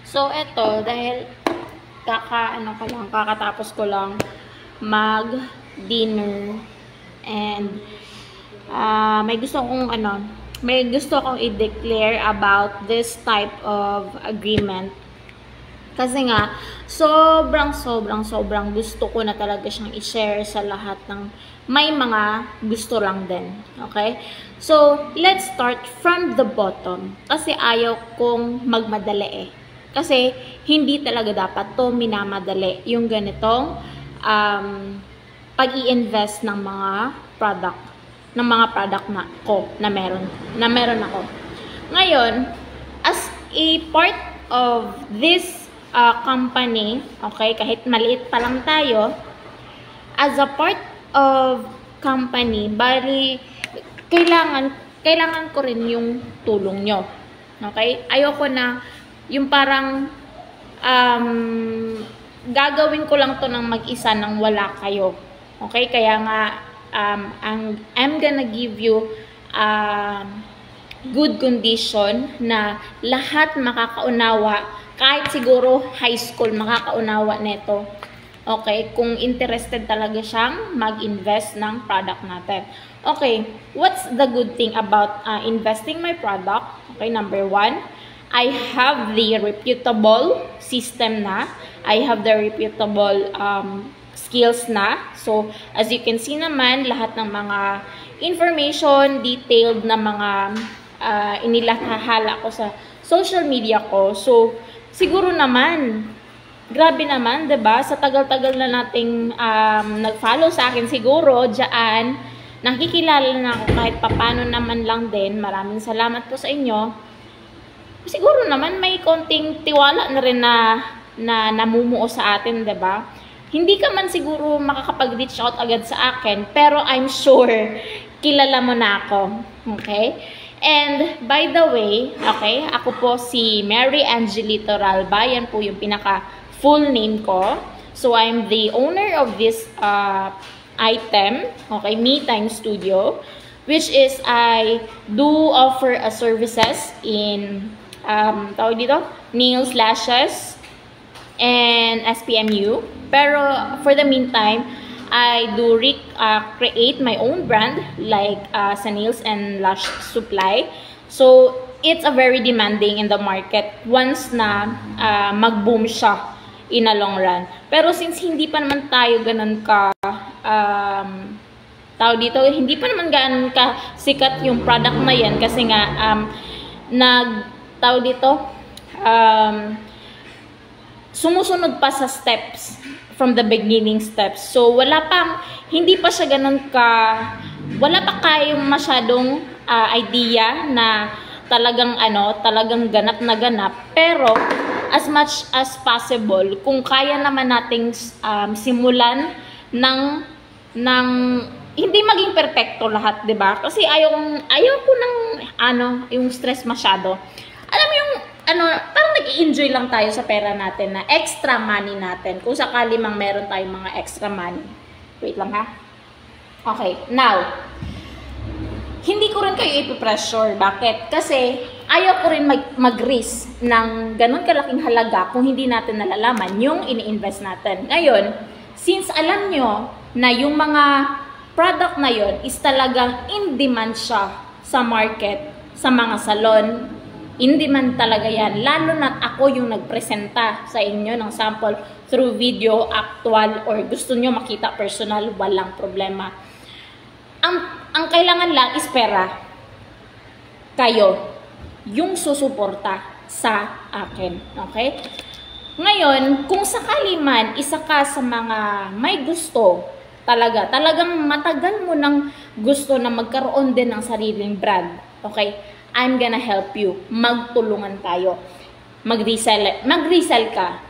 So, eto, dahil kakatapos ko lang mag-dinner and may gusto kong i-declare about this type of agreement. Kasi nga, sobrang gusto ko na talaga siyang i-share sa lahat ng may mga gusto lang din. Okay? So, let's start from the bottom. Kasi ayaw kong magmadali eh. Kasi, hindi talaga dapat to minamadali yung ganitong pag-i-invest ng mga product na meron ako. Ngayon, as a part of this company, okay, kahit maliit pa lang tayo, as a part of company, bali, kailangan ko rin yung tulong nyo. Okay? Ayoko na yung parang gagawin ko lang to ng mag-isa nang wala kayo. Okay? Kaya nga, I'm gonna give you good condition na lahat makakaunawa, kahit siguro high school makakaunawa neto. Okay, kung interested talaga siyang mag-invest ng product natin. Okay, what's the good thing about investing my product? Okay, number one, I have the reputable system na. I have the reputable skills na. So, as you can see naman, lahat ng mga information, detailed na mga inilahala ko sa social media ko. So, siguro naman, grabe naman, 'di ba? Sa tagal-tagal na nating nag-follow sa akin siguro diyan, nakikilala na ako kahit papaano naman lang din. Maraming salamat po sa inyo. Siguro naman may konting tiwala na rin na namumuo sa atin, 'di ba? Hindi ka man siguro makakapag-reach out agad sa akin, pero I'm sure kilala mo na ako. Okay? And by the way, okay, ako po si Mary Angelito Ralba. Yan po yung pinaka full name ko. So, I'm the owner of this item, okay, Me Time Studio, which is I do offer services in, tawag dito, nails, lashes, and SPMU. Pero, for the meantime, I do create my own brand, like sa nails and lash supply. So, it's a very demanding in the market once na mag-boom siya in a long run. Pero since hindi pa naman tayo ganun ka hindi pa naman ganun ka sikat yung product na yan kasi nga sumusunod pa sa steps from the beginning steps. So hindi pa siya ganun wala pa kayong masyadong idea na talagang ganap na ganap, pero as much as possible, kung kaya naman nating simulan ng hindi maging perfecto lahat, 'di ba? Kasi ayaw ko ng yung stress masyado. Alam mo yung parang nag-i-enjoy lang tayo sa pera natin, na extra money natin. Kung sakali mang meron tayong mga extra money. Wait lang ha. Okay, now, hindi ko rin kayo ipipressure. Bakit? Kasi ayaw ko rin mag-risk ng ganun kalaking halaga kung hindi natin nalalaman yung ini-invest natin. Ngayon, since alam nyo na yung mga product na yon is talagang in demand siya sa market, sa mga salon, in demand talaga yan. Lalo na ako yung nagpresenta sa inyo ng sample through video, actual, or gusto nyo makita personal, walang problema. Ang kailangan lang is pera. Kayo, yung susuporta sa akin. Okay? Ngayon, kung sakali man, isa ka sa mga may gusto, talagang matagal mo nang gusto na magkaroon din ng sariling brand. Okay? I'm gonna help you. Magtulungan tayo. Mag-resell ka.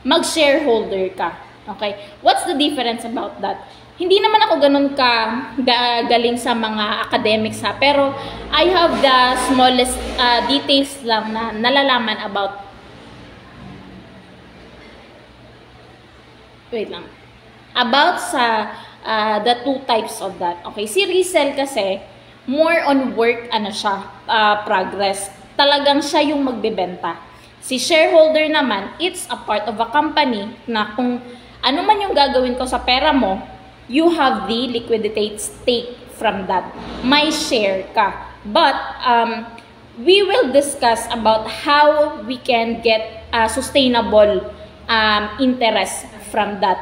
Mag-shareholder ka. Okay? What's the difference about that? Hindi naman ako ganun galing sa mga academics ha, pero I have the smallest details lang na nalalaman about sa the two types of that. Okay, si resell kasi more on work progress. talagang siya yung magbebenta. Si shareholder naman, it's a part of a company na kung ano man yung gagawin ko sa pera mo, you have the liquidity stake from that. May share ka. But we will discuss about how we can get sustainable interest from that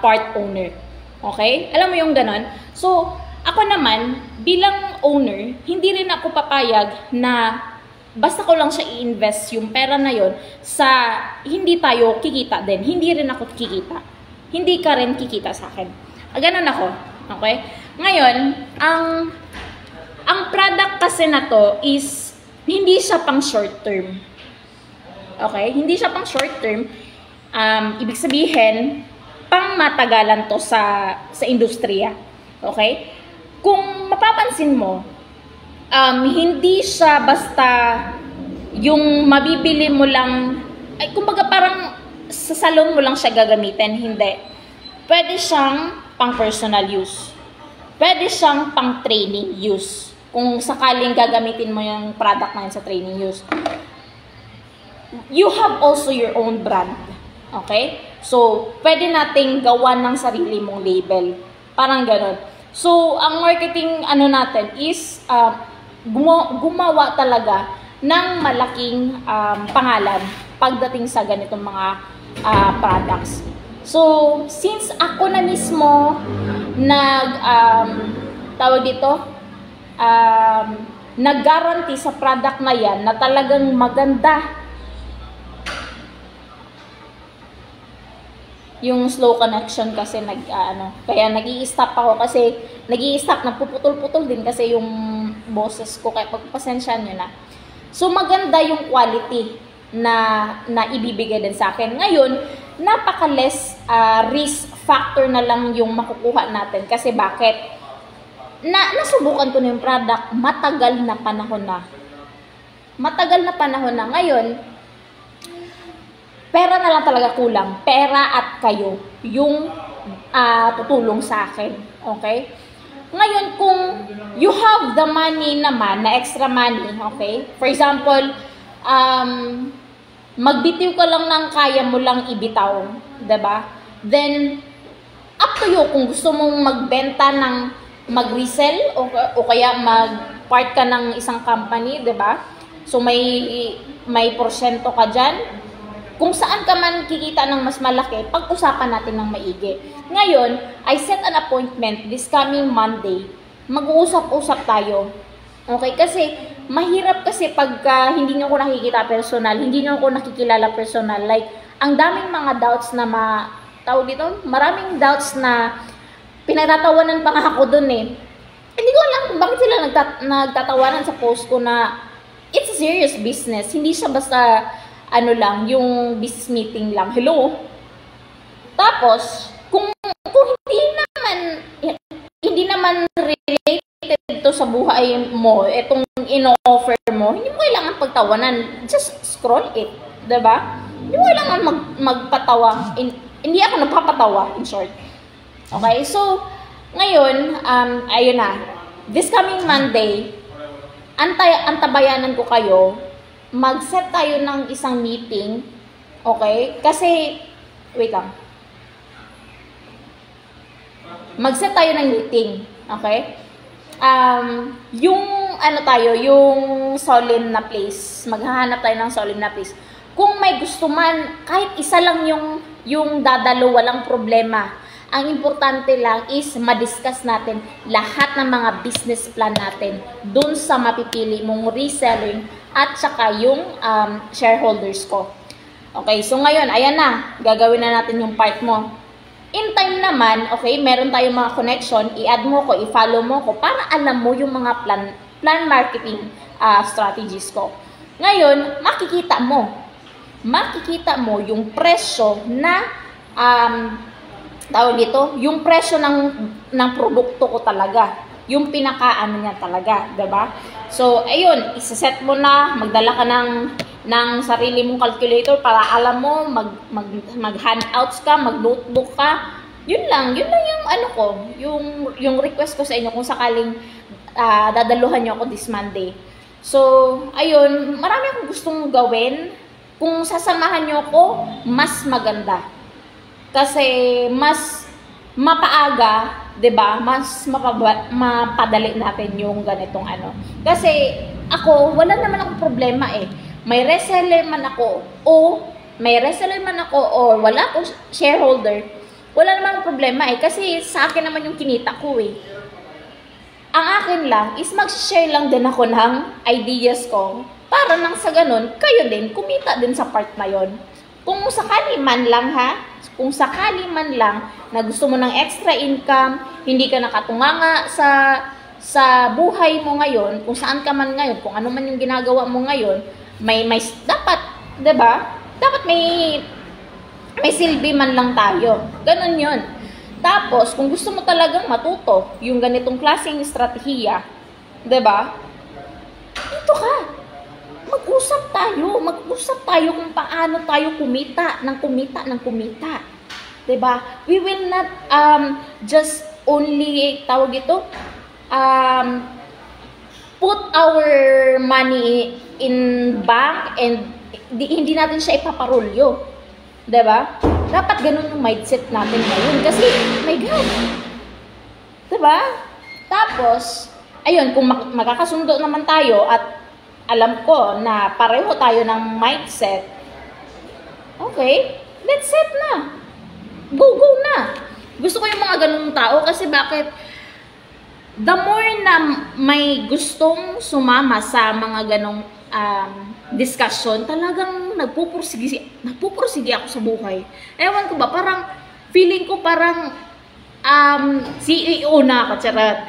part owner. Okay? Alam mo yung ganon? So, ako naman, bilang owner, hindi rin ako papayag na basta ko lang siya i-invest yung pera na yon sa hindi tayo kikita din. Hindi rin ako kikita. Hindi ka rin kikita sa akin. Ganon ako. Okay? Ngayon, ang product kasi na to is hindi siya pang short term. Okay? Hindi siya pang short term. Ibig sabihin, pang matagalan to sa industriya. Okay? Kung mapapansin mo, hindi siya basta yung mabibili mo lang, ay kumbaga parang sa salon mo lang siya gagamitin. Hindi. Pwede siyang pang personal use. Pwede siyang pang training use. Kung sakaling gagamitin mo yung product na yun sa training use. You have also your own brand. Okay? So, pwede nating gawan ng sarili mong label. Parang ganun. So, ang marketing natin is gumawa talaga ng malaking pangalan pagdating sa ganitong mga products. So, since ako na mismo nag-guarantee sa product na yan na talagang maganda yung slow connection kasi kaya nag-i-stop ako kasi nagpuputol-putol din kasi yung boses ko kaya pagpasensya nyo na. So maganda yung quality na ibibigay din sa akin. Ngayon, napaka-less risk factor na lang yung makukuha natin kasi bakit? Nasubukan ko na yung product, matagal na panahon na. Ngayon, pera na lang talaga kulang. Pera at kayo yung tutulong sa akin. Okay? Ngayon, kung you have the money naman, na extra money, okay? For example, magbitiw ka lang ng kaya mo lang ibitaw. Diba? Then, up to you kung gusto mong magbenta ng mag-resell o kaya mag-part ka ng isang company, diba? So, may porsyento ka dyan. Kung saan ka man kikita ng mas malaki, pag-usapan natin ng maigi. Ngayon, I set an appointment this coming Monday. Mag-uusap-usap tayo. Okay? Kasi, mahirap kasi pagka hindi nyo ko nakikita personal, hindi nyo ko nakikilala personal. Like, ang daming mga doubts na maraming doubts na pinagtatawanan pa nga ako dun eh. Hindi ko alam kung bakit sila nagtatawanan sa post ko na it's a serious business. Hindi siya basta yung business meeting lang. Hello? Tapos, kung hindi naman related to sa buhay mo, itong in-offer mo, hindi mo kailangan pagtawanan. Just scroll it. Diba? Hindi mo kailangan magpatawa. Hindi ako nagpapatawa, in short. Okay? So, ngayon, ayun na. This coming Monday, antabayanan ko kayo, mag-set tayo ng isang meeting, okay? Kasi, wait lang. Mag-set tayo ng meeting, okay? Yung solemn na place, maghahanap tayo ng solemn na place. Kung may gusto man, kahit isa lang yung dadalo, walang problema. Ang importante lang is ma-discuss natin lahat ng mga business plan natin dun sa mapipili mong reselling at saka yung shareholders ko. Okay, so ngayon, ayan na. Gagawin na natin yung part mo. In time naman, okay, meron tayong mga connection, i-add mo ko, i-follow mo ko para alam mo yung mga plan marketing strategies ko. Ngayon, makikita mo yung presyo na yung presyo ng produkto ko talaga. Yung pinakaano niya talaga, 'di ba? So, ayun, isa-set mo na, magdala ka ng sarili mong calculator para alam mo, mag-handouts ka, mag-notebook ka. Yun lang yung request ko sa inyo kung sakaling dadaluhan niyo ako this Monday. So, ayun, marami akong gustong gawin. Kung sasamahan nyo ko, mas maganda. Kasi mas mapaaga, 'di ba? Mas mapadali natin yung ganitong ano. Kasi ako, wala naman akong problema eh. May reseller man ako o wala akong shareholder, wala naman akong problema eh. Kasi sa akin naman yung kinita ko eh. Ang akin lang is mag-share lang din ako ng ideas ko para nang sa ganun, kayo din, kumita din sa part na yon. Kung sakali man lang kung sakali man lang na gusto mo ng extra income, hindi ka nakatunganga sa buhay mo ngayon, kung saan ka man ngayon, kung ano man yung ginagawa mo ngayon, may dapat, 'di ba? Dapat may silbi man lang tayo. Ganun 'yon. Tapos, kung gusto mo talagang matuto yung ganitong klaseng estratehiya, 'di ba? Dito ka. Mag-usap tayo kung paano tayo kumita. 'Di ba? We will not just only put our money in bank and hindi natin siya ipaparolyo. 'Di ba? Dapat ganun yung mindset natin ngayon kasi my God. 'Di ba? Tapos, ayun, kung magkakasundo naman tayo at alam ko na pareho tayo ng mindset, okay, let's set na. Go na. Gusto ko yung mga ganung tao kasi bakit? The more na may gustong sumama sa mga ganong discussion, talagang nagpupursige ako sa buhay. Ewan ko ba, parang feeling ko parang CEO na ako, charot.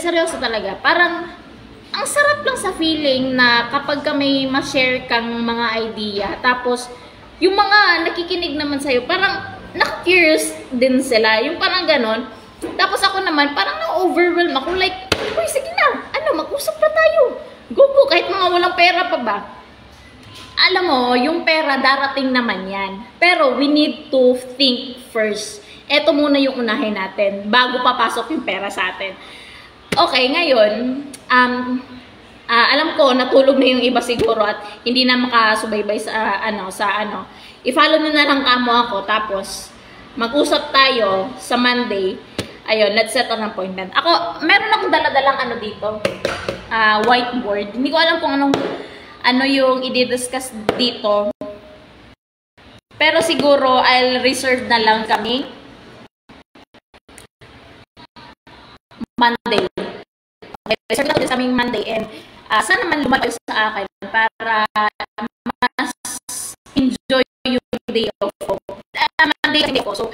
Seryoso talaga. Parang ang sarap lang sa feeling na kapag ka may ma-share kang mga idea, tapos yung mga nakikinig naman sa'yo, parang na-curious din sila. Yung parang ganon. Tapos ako naman, parang na-overwhelm ako. Like, uy, sige na. Mag-usap na tayo. Go, kahit mga walang pera pa ba. Alam mo, yung pera darating naman yan. Pero we need to think first. Ito muna yung unahin natin bago papasok yung pera sa atin. Okay, ngayon, alam ko, natulog na yung iba siguro at hindi na makasubaybay sa I-follow nyo na lang kamo ako, tapos mag-usap tayo sa Monday. Ayun, let's set an appointment. Ako, meron akong daladalang dito, whiteboard. Hindi ko alam kung ano yung i-discuss dito. Pero siguro, I'll reserve na lang kami Monday. Okay, reserve na din sa aming Monday and sana naman lumayo sa akin para mas enjoy yung day off ko. Monday hindi ko. So,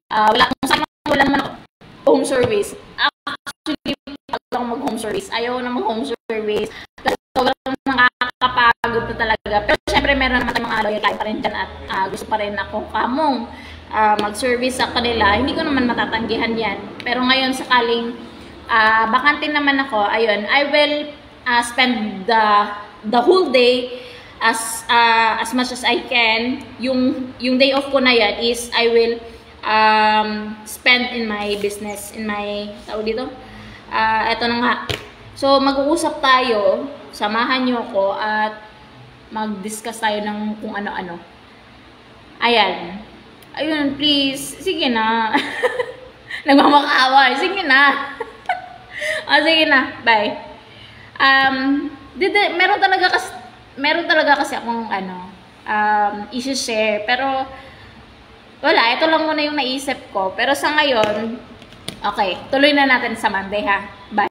wala naman ako home service. Actually, ako mag-home service. Ayaw na mag-home service. Kasi sobrang nakakapagod na talaga. Pero syempre, meron naman tayong mga loyal client pa rin dyan at gusto pa rin ako kamong mag-service sa kanila. Hindi ko naman matatanggihan yan. Pero ngayon, sakaling bakante naman ako, ayun, I will spend the whole day as much as I can. Yung day off ko na yan is I will spend in my business, in my tawag dito. Eto na nga. So mag-uusap tayo, samahan niyo ako at mag-discuss tayo ng kung ano-ano. Ayan. Ayun, please. Sige na. Nagmamakaawa. Sige na. Sige na. Bye. Meron talaga kasi akong i-share, pero wala, ito lang muna yung naisip ko. Pero sa ngayon, okay, tuloy na natin sa Monday ha. Bye.